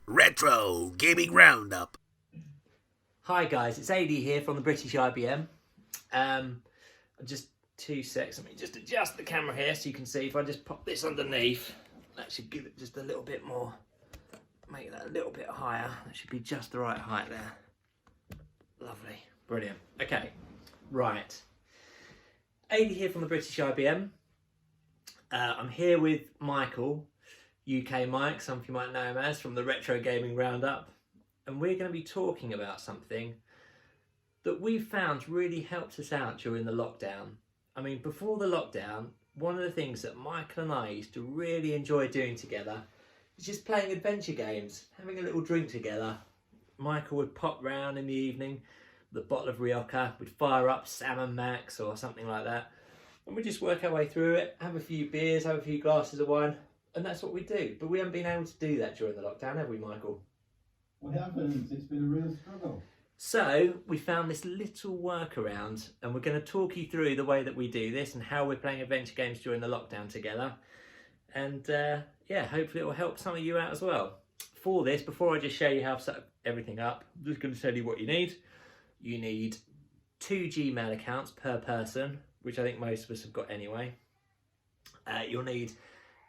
Retro Gaming Roundup. Hi guys, it's Aidy here from the British IBM. Just 2 secs, let me just adjust the camera here so you can see. If I just pop this underneath, that should give it just a little bit more, make that a little bit higher. That should be just the right height there. Lovely, brilliant. Okay, right. Aidy here from the British IBM. I'm here with Michael, UK Mike, some of you might know him as, from the Retro Gaming Roundup. And we're going to be talking about something that we've found really helped us out during the lockdown. I mean, before the lockdown, one of the things that Michael and I used to really enjoy doing together is just playing adventure games, having a little drink together. Michael would pop round in the evening with a bottle of Rioja, we'd fire up Sam and Max or something like that, and we'd just work our way through it, have a few beers, have a few glasses of wine, and that's what we do. But we haven't been able to do that during the lockdown, have we, Michael? What happens? It's been a real struggle. So we found this little workaround, and we're going to talk you through the way that we do this and how we're playing adventure games during the lockdown together. And yeah, hopefully it will help some of you out as well. For this, before I just show you how to set everything up, I'm just going to tell you what you need. You need 2 Gmail accounts per person, which I think most of us have got anyway. You'll need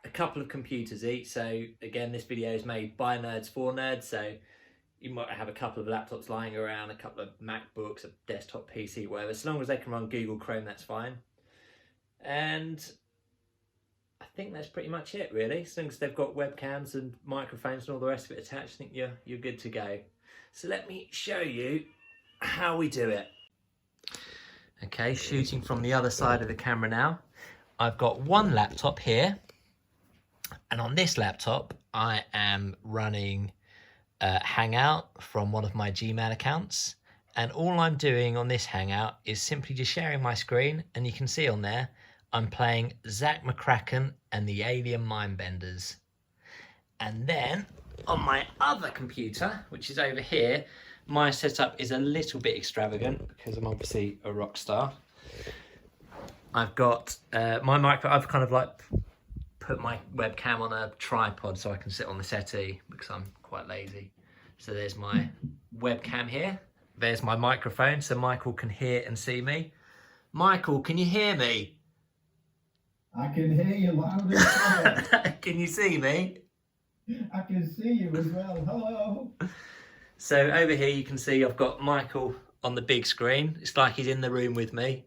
a couple of computers each. So again, this video is made by nerds for nerds. So you might have a couple of laptops lying around, a couple of MacBooks, a desktop PC, whatever. As long as they can run Google Chrome, that's fine. And I think that's pretty much it, really. As long as they've got webcams and microphones and all the rest of it attached, I think you're good to go. So let me show you how we do it. Okay, shooting from the other side of the camera now. I've got one laptop here, and on this laptop I am running Hangout from one of my Gmail accounts, and all I'm doing on this Hangout is simply just sharing my screen, and you can see on there I'm playing Zak McKracken and the Alien Mindbenders. And then on my other computer, which is over here, my setup is a little bit extravagant because I'm obviously a rock star. I've got my micro, I've kind of like put my webcam on a tripod so I can sit on the settee because I'm quite lazy. So there's my webcam here. There's my microphone so Michael can hear and see me. Michael, can you hear me? I can hear you loud and clear. Can you see me? I can see you as well. Hello. So over here you can see I've got Michael on the big screen. It's like he's in the room with me.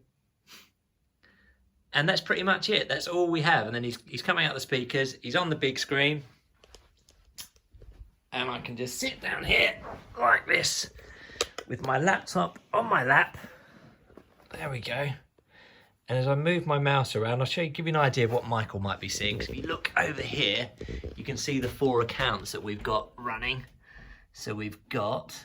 And that's pretty much it. That's all we have. And then he's coming out the speakers. He's on the big screen. And I can just sit down here like this with my laptop on my lap. There we go. And as I move my mouse around, I'll give you an idea of what Michael might be seeing. So if you look over here, you can see the 4 accounts that we've got running. So we've got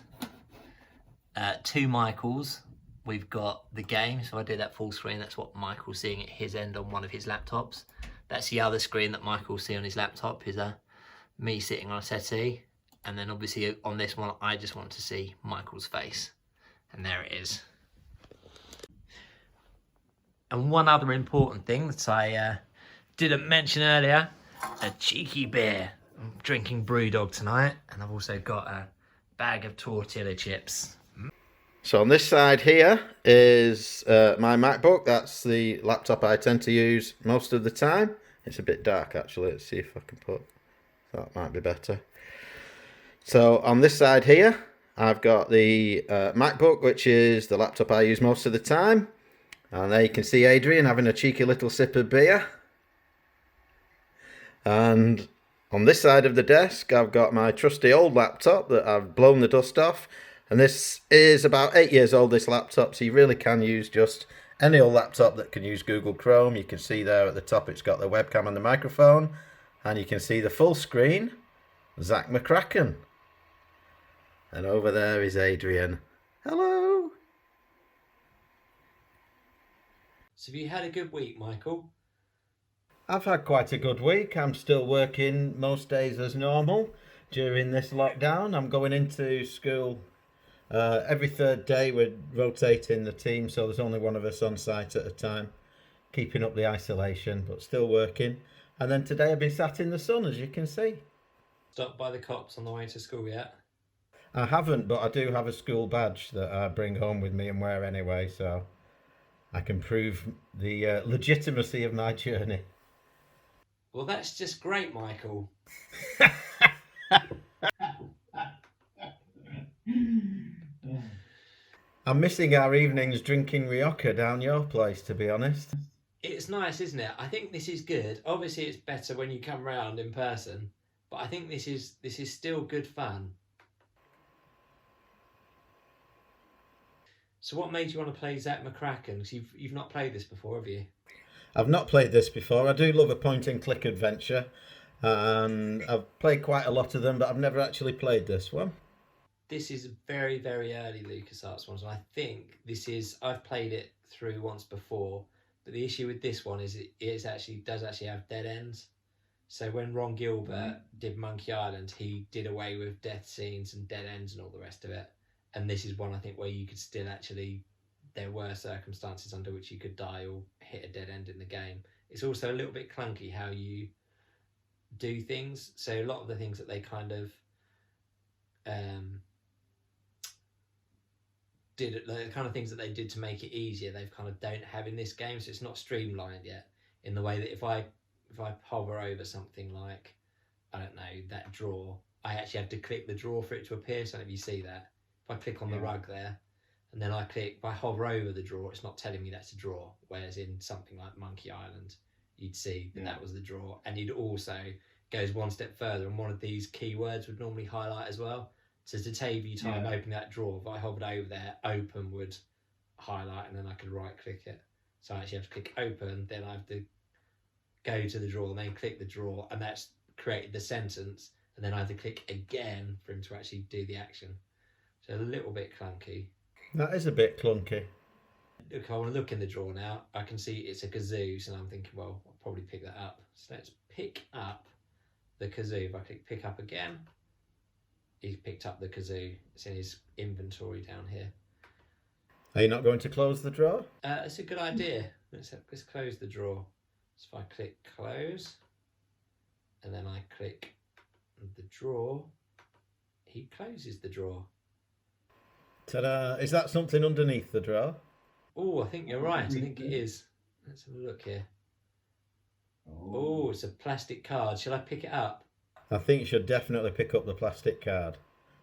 2 Michaels. We've got the game, so I do that full screen. That's what Michael's seeing at his end on one of his laptops. That's the other screen that Michael'll see on his laptop, is me sitting on a settee. And then obviously on this one, I just want to see Michael's face. And there it is. And one other important thing that I didn't mention earlier, a cheeky beer. I'm drinking Brewdog tonight, and I've also got a bag of tortilla chips. So on this side here is my MacBook. That's the laptop I tend to use most of the time. It's a bit dark actually. Let's see if I can put, that might be better. So on this side here, I've got the MacBook, which is the laptop I use most of the time. And there you can see Adrian having a cheeky little sip of beer. And on this side of the desk, I've got my trusty old laptop that I've blown the dust off. And this is about 8 years old, this laptop, so you really can use just any old laptop that can use Google Chrome. You can see there at the top it's got the webcam and the microphone. And you can see the full screen, Zak McKracken. And over there is Adrian. Hello! So have you had a good week, Michael? I've had quite a good week. I'm still working most days as normal during this lockdown. I'm going into school every 3rd day. We're rotating the team, so there's only one of us on site at a time, keeping up the isolation, but still working. And then today I've been sat in the sun, as you can see. Stopped by the cops on the way to school yet? I haven't, but I do have a school badge that I bring home with me and wear anyway, so I can prove the legitimacy of my journey. Well, that's just great, Michael. I'm missing our evenings drinking Rioja down your place, to be honest. It's nice, isn't it? I think this is good. Obviously, it's better when you come round in person, but I think this is still good fun. So, what made you want to play Zak McKracken? Because you've not played this before, have you? I've not played this before. I do love a point-and-click adventure, and I've played quite a lot of them, but I've never actually played this one. This is a very, very early LucasArts one, so I think this is. I've played it through once before, but the issue with this one is it does actually have dead ends. So when Ron Gilbert did Monkey Island, he did away with death scenes and dead ends and all the rest of it. And this is one, I think, where you could still actually, there were circumstances under which you could die or hit a dead end in the game. It's also a little bit clunky how you do things. So a lot of the things that they kind of did, the kind of things that they did to make it easier, they've kind of don't have in this game. So it's not streamlined yet in the way that if I hover over something like, I don't know, that drawer, I actually have to click the drawer for it to appear. So if you see that, if I click on the rug there, and then if I hover over the drawer, it's not telling me that's a drawer. Whereas in something like Monkey Island, you'd see that was the drawer. And you'd also goes one step further, and one of these keywords would normally highlight as well. So to save you time opening that drawer, if I hovered over there, open would highlight, and then I could right click it. So I actually have to click open, then I have to go to the drawer, and then click the drawer, and that's created the sentence, and then I have to click again for him to actually do the action. So a little bit clunky. That is a bit clunky. Look, I want to look in the drawer now. I can see it's a kazoo, so I'm thinking, well, I'll probably pick that up. So let's pick up the kazoo. If I click pick up again, he's picked up the kazoo. It's in his inventory down here. Are you not going to close the drawer? It's a good idea. Let's close the drawer. So if I click close, and then I click the drawer, he closes the drawer. Ta-da! Is that something underneath the drawer? Oh, I think you're right. I think it is. Let's have a look here. Oh, it's a plastic card. Shall I pick it up? I think you should definitely pick up the plastic card.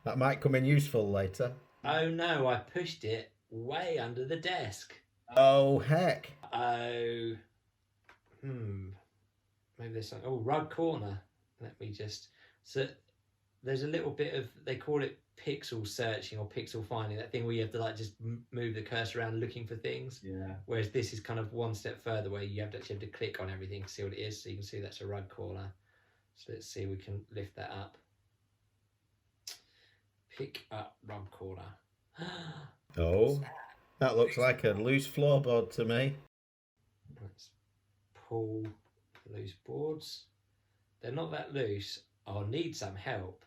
That might come in useful later. Oh no, I pushed it way under the desk. Oh, heck. Oh, maybe there's something. Oh, rug corner. Let me just. So there's a little bit of, they call it pixel searching or pixel finding, that thing where you have to like just move the cursor around looking for things. Yeah. Whereas this is kind of one step further, where you have to actually have to click on everything to see what it is. So you can see that's a rug corner. So let's see if we can lift that up. Pick up rug corner. Oh, that looks like a loose floorboard to me. Let's pull the loose boards. They're not that loose. I'll need some help.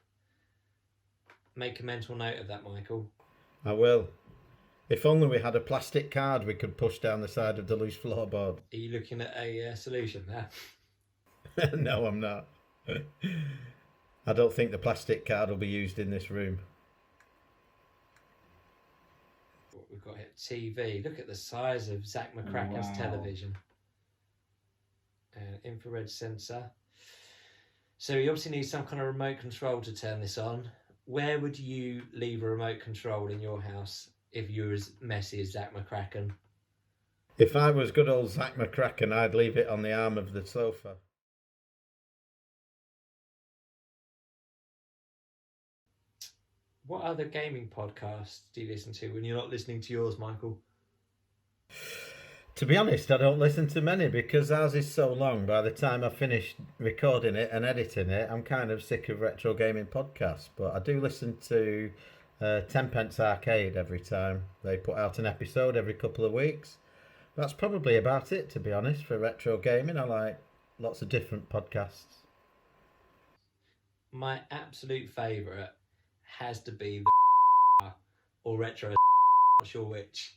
Make a mental note of that, Michael. I will. If only we had a plastic card we could push down the side of the loose floorboard. Are you looking at a solution there? No, I'm not. I don't think the plastic card will be used in this room. What we've got here, TV. Look at the size of Zak McKracken's television. Infrared sensor. So you obviously need some kind of remote control to turn this on. Where would you leave a remote control in your house if you were as messy as Zak McKracken? If I was good old Zak McKracken, I'd leave it on the arm of the sofa. What other gaming podcasts do you listen to when you're not listening to yours, Michael? To be honest, I don't listen to many because ours is so long. By the time I finish recording it and editing it, I'm kind of sick of retro gaming podcasts. But I do listen to Tenpence Arcade every time they put out an episode every couple of weeks. That's probably about it, to be honest, for retro gaming. I like lots of different podcasts. My absolute favourite has to be the or retro. Not sure which.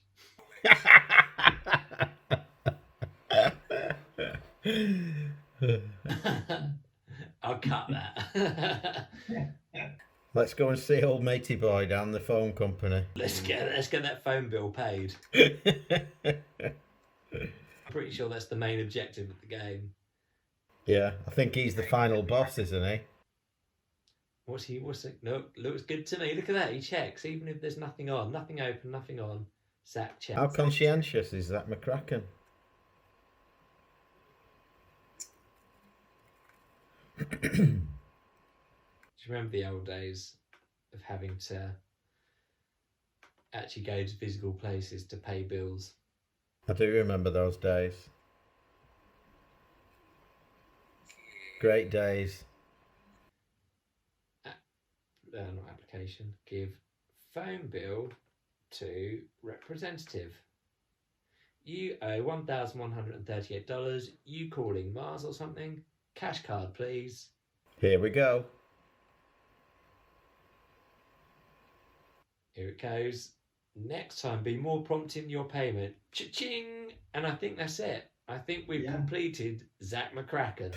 I'll cut that. Let's go and see old matey boy down the phone company. Let's get that phone bill paid. I'm pretty sure that's the main objective of the game. Yeah, I think he's the final boss, isn't he? What's it? No, looks good to me. Look at that. He checks, even if there's nothing on, nothing open, nothing on. Zak checks. How conscientious is Zak McKracken? Do you remember the old days of having to actually go to physical places to pay bills? I do remember those days. Great days. Not application. Give phone bill to representative. You owe $1,138. You calling Mars or something? Cash card, please. Here we go. Here it goes. Next time, be more prompt in your payment. Cha-ching! And I think that's it. I think we've completed Zak McKracken.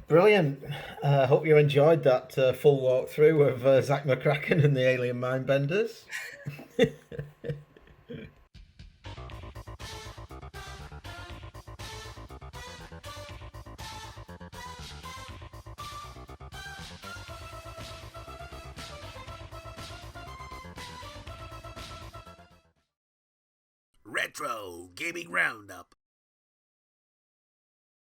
Brilliant. I hope you enjoyed that full walkthrough of Zak McKracken and the Alien Mindbenders. Retro Gaming Roundup.